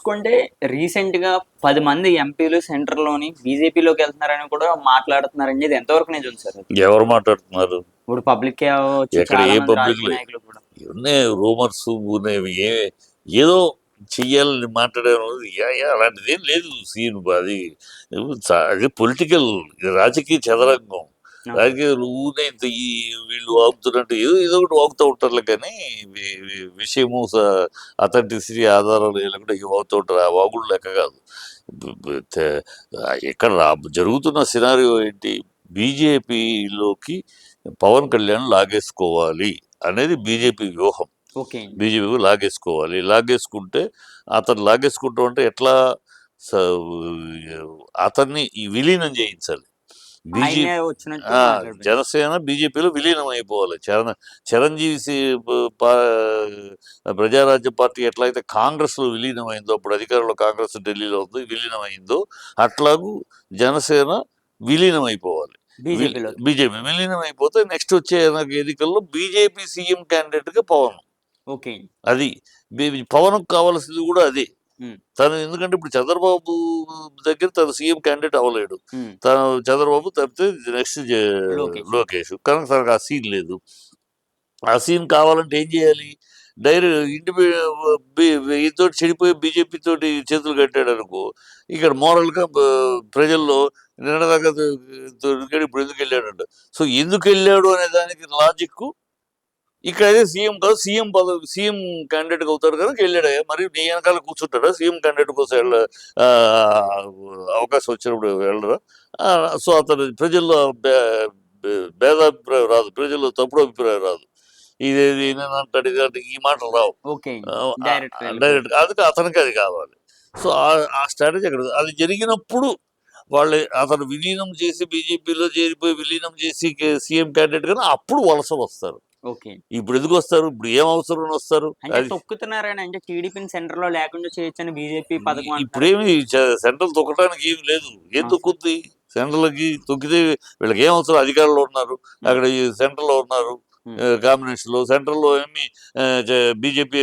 చూసుకుంటే రీసెంట్‌గా 10 మంది ఎంపీలు సెంట్రల్‌లోని బీజేపీలోకి వెళ్తున్నారని కూడా మాట్లాడుతున్నారండి. ఇది ఎంతవరకు నిజం సార్ అది? ఎవరు మాట్లాడుతున్నారు? ఇప్పుడు పబ్లిక్కే అవ్వచ్చు, ఎక్కడ చాలా ఏ మంది రాజకీయ పబ్లిక్‌లో నాయకులు కూడా. ఇవన్నీ రూమర్స్ ఉన్నవి ఏదో చెయ్యాలని మాట్లాడారు. అలాంటిదేం లేదు సీన్. అది అది పొలిటికల్, రాజకీయ చదరంగం. ఆ! రాజకీయాలు ఊరినే ఇంత వీళ్ళు వాగుతున్నట్టు ఏదో ఏదో ఒకటి వాగుతూ ఉంటారులే కానీ విషయము అథెంటిసిటీ ఆధారాలు లేకుండా వాగుతూ ఉంటారు. ఆ వాగుడు లెక్క కాదు. బ- బ- తే- ఇక్కడ జరుగుతున్న సినారియో ఏంటి? బీజేపీలోకి పవన్ కళ్యాణ్ లాగేసుకోవాలి అనేది బీజేపీ వ్యూహం. ఓకే అండి. బీజేపీ లాగేసుకోవాలి. లాగేసుకుంటే అతను లాగేసుకుంటాం అంటే ఎట్లా? స- అతన్ని ఈ విలీనం చేయించాలి. ఆయనే బీజేపీ వచ్చినట్టు మాట్లాడిపోయారు. జనసేన బీజేపీలో విలీనం అయిపోవాలి. చిరంజీవి ప్రజారాజ్య పార్టీ ఎట్లయితే కాంగ్రెస్లో విలీనం అయిందో, అప్పుడు అధికారంలో కాంగ్రెస్ ఢిల్లీలో ఉంది, విలీనం అయిందో అట్లాగూ జనసేన విలీనం అయిపోవాలి. బీజేపీలోకి. బీజేపీ విలీనం అయిపోతే నెక్స్ట్ వచ్చే ఎన్నికల్లో బీజేపీ సీఎం క్యాండిడేట్గా పవన్. ఓకే అండి. అది పవన్కు కావాల్సింది కూడా అదే. హ్మ్. తను ఎందుకంటే ఇప్పుడు చంద్రబాబు దగ్గర తను సీఎం క్యాండిడేట్ అవ్వలేడు. హ్మ్. తను చంద్రబాబు తప్పితే నెక్స్ట్ లోకేష్. లోకేష్. కనుక తనకు ఆ సీన్ లేదు. ఆ సీన్ కావాలంటే ఏం చేయాలి? ఈతో చెడిపోయి బీజేపీ తోటి చేతులు కట్టాడు అనుకో, ఇక్కడ మోరల్గా ప్రజల్లో నిన్నదాకా దొరికాడు, ఇప్పుడు ఎందుకు వెళ్ళాడంట. సో ఎందుకు వెళ్ళాడు అనే దానికి లాజిక్ ఇక్కడ అయితే సీఎం కాదు, సీఎం పదవి సీఎం క్యాండిడేట్ అవుతాడు కనుక వెళ్ళాడయ్యా. మరి నీ వెనకాల కూర్చుంటాడా సీఎం క్యాండిడేట్ కోసం ఆ, అవకాశం వచ్చినప్పుడు వెళ్ళరా? సో అతను ప్రజల్లో భేదాభిప్రాయం రాదు, ప్రజల్లో తప్పుడు అభిప్రాయం రాదు. ఇదేది నేను అంటాడు ఇది అంటే ఈ మాటలు రావు. ఓకే అండి. డైరెక్ట్‌గా వెళ్ళిపోయారు. డైరెక్ట్ అందుకే అతనికి అది కావాలి. సో ఆ స్ట్రాటజీ అక్కడ అది జరిగినప్పుడు వాళ్ళు అతను విలీనం చేసి బీజేపీలో చేరిపోయి విలీనం చేసి సీఎం క్యాండిడేట్ కానీ అప్పుడు వలసలు వస్తారు. ఓకే. ఇప్పుడు ఎందుకు వస్తారు? ఇప్పుడు ఏం అవసరం వస్తారు? అంటే అది తొక్కుతున్నారని, అంటే టీడీపీని సెంటర్‌లో లేకుండా చేయొచ్చని బీజేపీ పథకం అంటున్నారు. ఇప్పుడేమి సెంట్రల్ తొక్కడానికి ఏమి లేదు. ఏం ఆ! తొక్కుద్ది? సెంట్రల్కి తొక్కితే వీళ్ళకి ఏం అవసరం? అధికారంలో ఉన్నారు, హ్మ్. అక్కడ ఈ సెంట్రల్లో ఉన్నారు. హ్మ్. కాంబినేషన్లో సెంట్రల్లో ఏమి బీజేపీ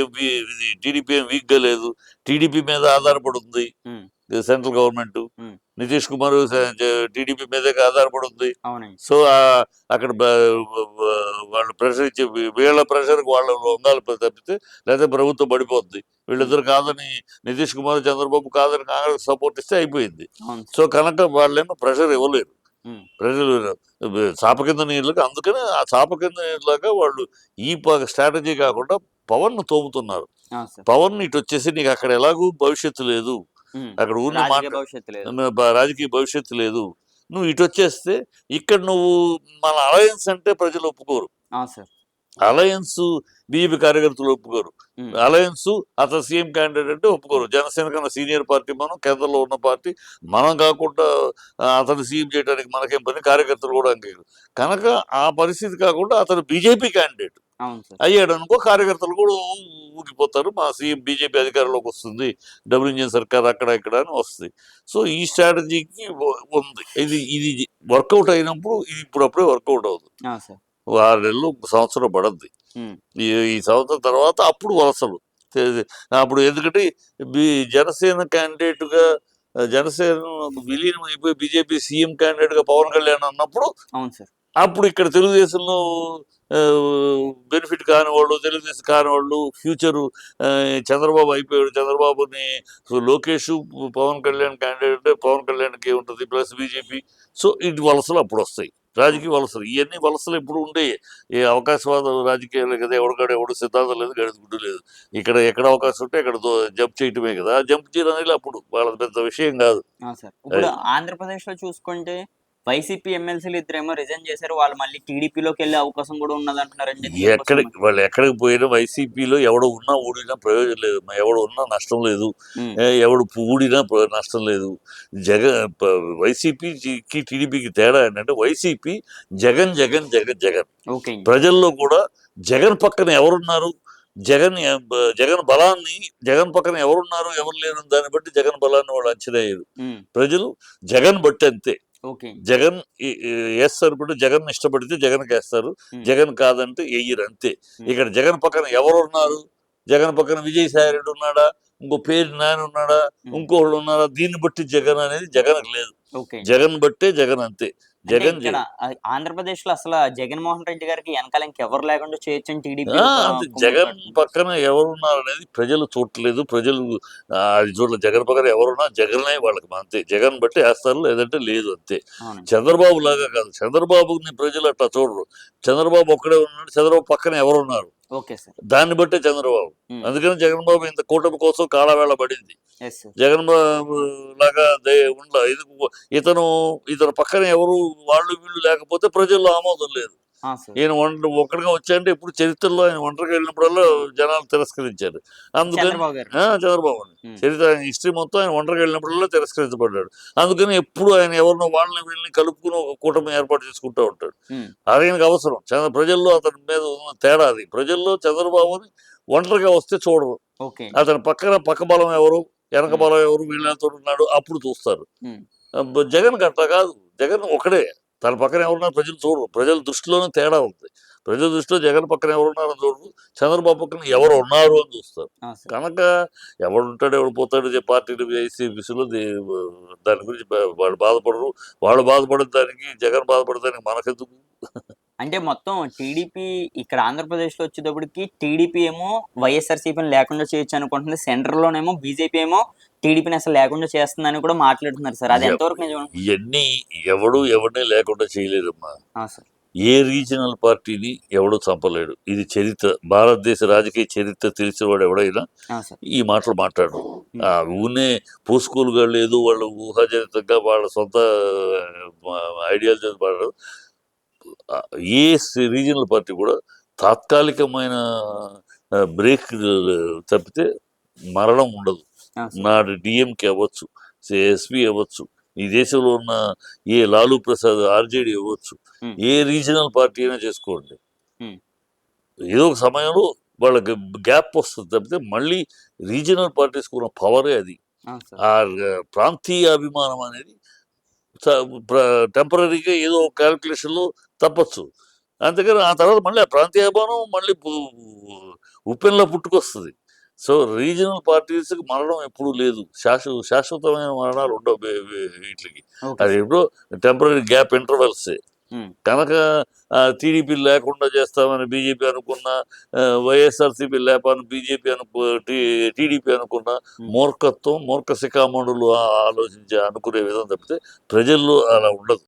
టీడీపీ ఏం వీక్గా లేదు. టీడీపీ మీద ఆధారపడి ఉంది హ్మ్. Central government. హ్మ్. నితీష్ కుమార్ టీడీపీ మీదే ఆధారపడి ఉంది. అవునండి. సో అక్కడ వాళ్ళు ప్రెషర్ ఇచ్చి వీళ్ళ ప్రెషర్కి వాళ్ళు వంగాలి తప్పితే, లేదా ప్రభుత్వం పడిపోద్ది. హ్మ్. వీళ్ళిద్దరు కాదని నితీష్ కుమార్ చంద్రబాబు కాదని కాంగ్రెస్ సపోర్ట్ ఇస్తే అయిపోయింది. అవును సో సార్. కనుక వాళ్ళేమో ప్రెషర్ ఇవ్వలేరు. హ్మ్. ప్రజలు చాప కింద నీళ్ళకి, అందుకనే ఆ చాప కింద నీళ్ళగా వాళ్ళు ఈ స్ట్రాటజీ కాకుండా పవన్ తోముతున్నారు. ఆ! సార్. పవన్ ఇటు వచ్చేసి నీకు అక్కడ ఎలాగూ భవిష్యత్తు లేదు, హ్మ్. అక్కడ ఊరిని రాజకీయ భవిష్యత్తు లేదు. రాజకీయ భవిష్యత్తు లేదు. నువ్వు ఇటు వచ్చేస్తే ఇక్కడ నువ్వు మన అలయన్స్ అంటే ప్రజలు ఒప్పుకోరు. ఆ! సార్. అలయన్స్ బీజేపీ కార్యకర్తలు ఒప్పుకోరు. హ్మ్. అలయన్స్ అతను సీఎం క్యాండిడేట్ అంటే ఒప్పుకోరు. జనసేన కన్నా సీనియర్ పార్టీ మనం, కేంద్రంలో ఉన్న పార్టీ. మనం కాకుండా అతను సీఎం చేయడానికి మనకేం పని, కార్యకర్తలు కూడా అంగీకరు. కనుక ఆ పరిస్థితి కాకుండా అతను బీజేపీ క్యాండిడేట్ అవును సార్. అయ్యాడు అనుకో, కార్యకర్తలు కూడా ఊగిపోతారు. మా సీఎం బీజేపీ అధికారంలోకి వస్తుంది, డబుల్ ఇంజిన్ సర్కార్ అక్కడ ఇక్కడ అని వస్తుంది. సో ఈ స్ట్రాటజీకి ఉంది. ఇది ఇది వర్కౌట్ అయినప్పుడు ఇది ఇప్పుడప్పుడే వర్కౌట్ అవుతుంది. ఆ! సార్. 6 నెలలు, సంవత్సరం పడద్ది. హ్మ్. ఈ ఈ సంవత్సరం తర్వాత అప్పుడు వలసలు. తె- అప్పుడు ఎందుకంటే బి జనసేన క్యాండిడేట్గా జనసేన విలీనం అయిపోయి బీజేపీ సీఎం క్యాండిడేట్గా పవన్ కళ్యాణ్ అన్నప్పుడు అవును సార్. అప్పుడు ఇక్కడ తెలుగుదేశంలో బెనిఫిట్ కాని వాళ్ళు, తెలుగుదేశం కాని వాళ్ళు ఫ్యూచరు చంద్రబాబు అయిపోయాడు, చంద్రబాబుని లోకేష్ పవన్ కళ్యాణ్ క్యాండిడేట్, పవన్ కళ్యాణ్కి ఉంటుంది ప్లస్ బీజేపీ. సో ఇటు వలసలు అప్పుడు వస్తాయి, రాజకీయ వలసలు. ఇవన్నీ వలసలు ఎప్పుడు ఉండే ఏ అవకాశవాద రాజకీయాలే కదా. ఎవడికాడు ఎవడు సిద్ధాంతం లేదు, గడిది గుడ్డు లేదు. ఇక్కడ ఎక్కడ అవకాశం ఉంటే అక్కడ జంప్ చేయటమే కదా. ఆ జంప్ చేయడం అనేది అప్పుడు వాళ్ళ పెద్ద విషయం కాదు. ఆ! సార్. ఇప్పుడు అది ఆంధ్రప్రదేశ్‌లో చూసుకుంటే వైసీపీ ఎమ్మెల్సీలు ఇద్దరేమో రిజైన్ చేశారు. వాళ్ళు మళ్ళీ టీడీపీలోకెళ్ళే అవకాశం కూడా ఉన్నదంటున్నారండి. దీనికోసం ఎక్కడికి పోయినా వైసీపీలో ఎవడు ఉన్నా ఊడినా ప్రయోజనం లేదు, ఎవడు ఉన్నా నష్టం లేదు. హ్మ్. ఎవడు ఊడినా నష్టం లేదు. వైసీపీకి టీడీపీకి తేడా ఏంటంటే వైసీపీ జగన్ జగన్ జగన్ జగన్. ఓకే అండి. ప్రజల్లో కూడా జగన్ పక్కన ఎవరున్నారు, జగన్ జగన్ బలాన్ని, జగన్ పక్కన ఎవరున్నారు ఎవరు లేరు దాన్ని బట్టి జగన్ బలాన్ని వాళ్ళు అంచనా వేయరు. హ్మ్. ప్రజలు జగన్ బట్టి అంతే. ఓకే అండి. జగన్ వేస్తారు, ఇప్పుడు జగన్ ఇష్టపడితే జగన్కి వేస్తారు, హ్మ్. జగన్ కాదంటే వెయ్యరు అంతే. హ్మ్. ఇక్కడ జగన్ పక్కన ఎవరు ఉన్నారు? జగన్ పక్కన విజయసాయి రెడ్డి ఉన్నాడా, ఇంకో పేరు నాని ఉన్నాడా, ఉమ్, ఇంకోళ్ళు ఉన్నారా, దీన్ని బట్టి జగన్ అనేది జగన్కి లేదు. ఓకే. జగన్ బట్టే జగన్ అంతే. అంటే జగన్ ఇక్కడ ఆంధ్రప్రదేశ్ లో అసలు జగన్మోహన్ రెడ్డి గారికి వెనకాల ఇంకెవరు లేకుండా చేయొచ్చని టీడీపీ ఒక అంతే. కుమ్మరి జగన్ కడుతుంది. పక్కన ఎవరున్నారు అనేది ప్రజలు చూడట్లేదు. ప్రజలు అది చూడలేదు. జగన్ పక్కన ఎవరున్నా జగనే వాళ్ళకి అంతే. జగన్ బట్టి వేస్తారు, లేదంటే లేదు అంతే. అవునండి. చంద్రబాబు లాగా కాదు. చంద్రబాబుని ప్రజలు అట్లా చూడరు. చంద్రబాబు ఒక్కడే ఉన్నాడు. చంద్రబాబు పక్కన ఎవరున్నారు ఓకే సార్. దాన్ని బట్టే చంద్రబాబు. అందుకని జగన్ బాబు ఇంత కూటమి కోసం కాలవేళ పడింది. Yes sir. జగన్ బాబు లాగా ఇతను ఇతను పక్కన ఎవరు వాళ్ళు వీళ్ళు లేకపోతే ప్రజల్లో ఆమోదం లేదు. సార్. ఈయన ఒక్కడిగా వచ్చాయంటే ఇప్పుడు చరిత్రలో ఆయన ఒంటరిగా వెళ్ళినప్పుడల్లా జనాలు తిరస్కరించారు. అందుకని చంద్రబాబు గారు. చంద్రబాబు చరిత్ర ఆయన హిస్టరీ మొత్తం ఆయన ఒంటరిగా వెళ్ళినప్పుడల్లా తిరస్కరించబడ్డాడు. అందుకని ఎప్పుడు ఆయన ఎవరినో వాళ్ళని వీళ్ళని కలుపుకుని ఒక కూటమి ఏర్పాటు చేసుకుంటూ ఉంటాడు. ఆయనకు అవసరం ప్రజల్లో అతని మీద ఉన్న తేడా అది. ప్రజల్లో చంద్రబాబుని ఒంటరిగా వస్తే చూడరు. ఓకే. అతని పక్క బలం ఎవరు, వెనక బలం ఎవరు, వీళ్ళతో ఉన్నాడు అప్పుడు చూస్తారు. జగన్ అట్లా కాదు. జగన్ ఒకడే. తన పక్కన ఎవరున్నారు ప్రజలు చూడరు. ప్రజల దృష్టిలోనే తేడా ఉంది. ప్రజల దృష్టిలో జగన్ పక్కన ఎవరున్నారని చూడరు. చంద్రబాబు పక్కన ఎవరు ఉన్నారు అని చూస్తారు. కనుక ఎవడు ఉంటాడు ఎవడు పోతాడు పార్టీలు వైసీపీలో దాని గురించి వాళ్ళు బాధపడరు. వాళ్ళు బాధపడే దానికి జగన్ బాధపడడానికి మనకెందుకు? అంటే మొత్తం టీడీపీ ఇక్కడ ఆంధ్రప్రదేశ్లో వచ్చేటప్పటికి టీడీపీ ఏమో వైఎస్ఆర్సీపీని లేకుండా చేయొచ్చు అనుకుంటుంది. సెంటర్లోనేమో బీజేపీ ఏమో టీడీపీని అసలు లేకుండా చేస్తుందని కూడా మాట్లాడుతున్నారు సార్. అది ఎంతవరకు నిజం? ఇవన్నీ ఎవరిని లేకుండా చేయలేదమ్మా. సార్. ఏ రీజనల్ పార్టీని ఎవడు చంపలేడు. ఇది చరిత్ర. భారతదేశ రాజకీయ చరిత్ర తెలిసినవాడు ఎవడైనా ఈ మాటలు మాట్లాడరు. ఊనే పూసుకోలుగా లేదు, వాళ్ళు ఊహాజనితంగా వాళ్ళ సొంత ఐడియాలజీ మాట్లాడరు. ఏ రీజనల్ పార్టీ కూడా తాత్కాలికమైన బ్రేక్ తప్పితే మరణం ఉండదు. నాడు డిఎంకే అవ్వచ్చు, ఎస్పీ అవ్వచ్చు, ఈ దేశంలో ఉన్న ఏ లాలూ ప్రసాద్ ఆర్జేడీ అవ్వచ్చు, ఏ రీజనల్ పార్టీ అయినా చేసుకోండి, ఏదో ఒక సమయంలో వాళ్ళకి గ్యాప్ వస్తుంది తప్పితే మళ్ళీ రీజనల్ పార్టీస్కి ఉన్న పవరే అది. ఆ ప్రాంతీయ అభిమానం అనేది టెంపరీగా ఏదో క్యాల్కులేషన్లో తప్పచ్చు. అందుకని ఆ తర్వాత మళ్ళీ ఆ ప్రాంతీయ అభిమానం మళ్ళీ ఉప్పెన్లో పుట్టుకొస్తుంది. సో రీజనల్ పార్టీస్కి మరణం ఎప్పుడూ లేదు. శాశ్వతమైన మరణాలు ఉండవు వీటికి. అది ఎప్పుడో టెంపరీ గ్యాప్ ఇంటర్వెల్సే. కనుక టీడీపీ లేకుండా చేస్తామని బీజేపీ అనుకున్న, వైఎస్ఆర్సీపీ లేపని బీజేపీ టీడీపీ అనుకున్న మూర్ఖత్వం, మూర్ఖ శిఖామణులు ఆలోచించే అనుకునే విధం తప్పితే ప్రజల్లో అలా ఉండదు.